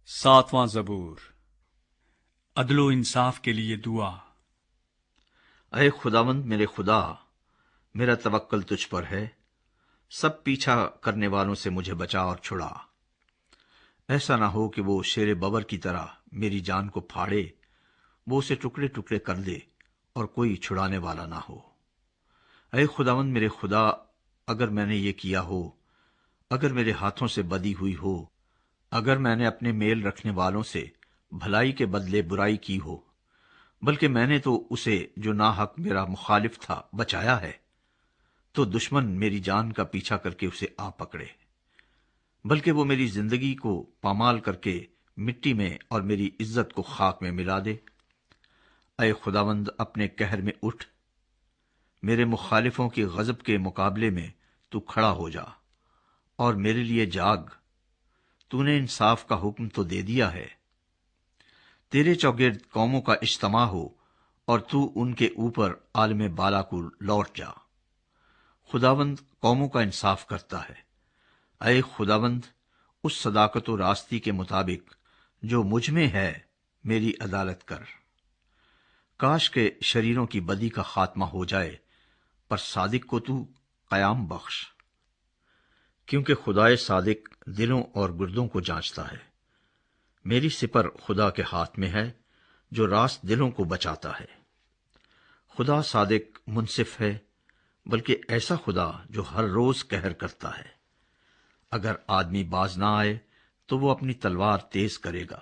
7واں زبور، عدل و انصاف کے لیے دعا۔ اے خداوند میرے خدا، میرا توکل تجھ پر ہے، سب پیچھا کرنے والوں سے مجھے بچا اور چھڑا۔ ایسا نہ ہو کہ وہ شیر ببر کی طرح میری جان کو پھاڑے، وہ اسے ٹکڑے ٹکڑے کر دے اور کوئی چھڑانے والا نہ ہو۔ اے خداوند میرے خدا، اگر میں نے یہ کیا ہو، اگر میرے ہاتھوں سے بدی ہوئی ہو، اگر میں نے اپنے میل رکھنے والوں سے بھلائی کے بدلے برائی کی ہو، بلکہ میں نے تو اسے جو ناحق میرا مخالف تھا بچایا ہے، تو دشمن میری جان کا پیچھا کر کے اسے آ پکڑے، بلکہ وہ میری زندگی کو پامال کر کے مٹی میں اور میری عزت کو خاک میں ملا دے۔ اے خداوند اپنے قہر میں اٹھ، میرے مخالفوں کی غضب کے مقابلے میں تو کھڑا ہو جا اور میرے لیے جاگ۔ تو نے انصاف کا حکم تو دے دیا ہے، تیرے چوگرد قوموں کا اجتماع ہو اور تو ان کے اوپر عالم بالا کو لوٹ جا۔ خداوند قوموں کا انصاف کرتا ہے۔ اے خداوند، اس صداقت و راستی کے مطابق جو مجھ میں ہے میری عدالت کر۔ کاش کہ شریروں کی بدی کا خاتمہ ہو جائے، پر صادق کو تو قیام بخش، کیونکہ خدائے صادق دلوں اور گردوں کو جانچتا ہے۔ میری سپر خدا کے ہاتھ میں ہے جو راست دلوں کو بچاتا ہے۔ خدا صادق منصف ہے، بلکہ ایسا خدا جو ہر روز قہر کرتا ہے۔ اگر آدمی باز نہ آئے تو وہ اپنی تلوار تیز کرے گا۔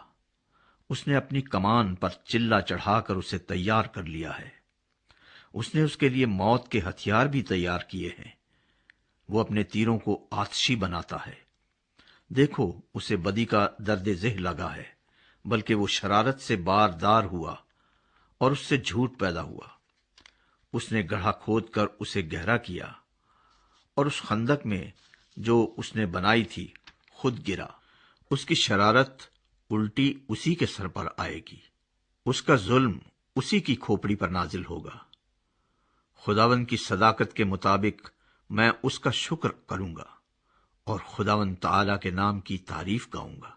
اس نے اپنی کمان پر چلہ چڑھا کر اسے تیار کر لیا ہے۔ اس نے اس کے لیے موت کے ہتھیار بھی تیار کیے ہیں۔ وہ اپنے تیروں کو آتشی بناتا ہے۔ دیکھو، اسے بدی کا درد ذہ لگا ہے، بلکہ وہ شرارت سے باردار ہوا اور اس سے جھوٹ پیدا ہوا۔ اس نے گڑھا کھود کر اسے گہرا کیا، اور اس خندق میں جو اس نے بنائی تھی خود گرا۔ اس کی شرارت الٹی اسی کے سر پر آئے گی، اس کا ظلم اسی کی کھوپڑی پر نازل ہوگا۔ خداوند کی صداقت کے مطابق میں اس کا شکر کروں گا اور خداوند تعالی کے نام کی تعریف گاؤں گا۔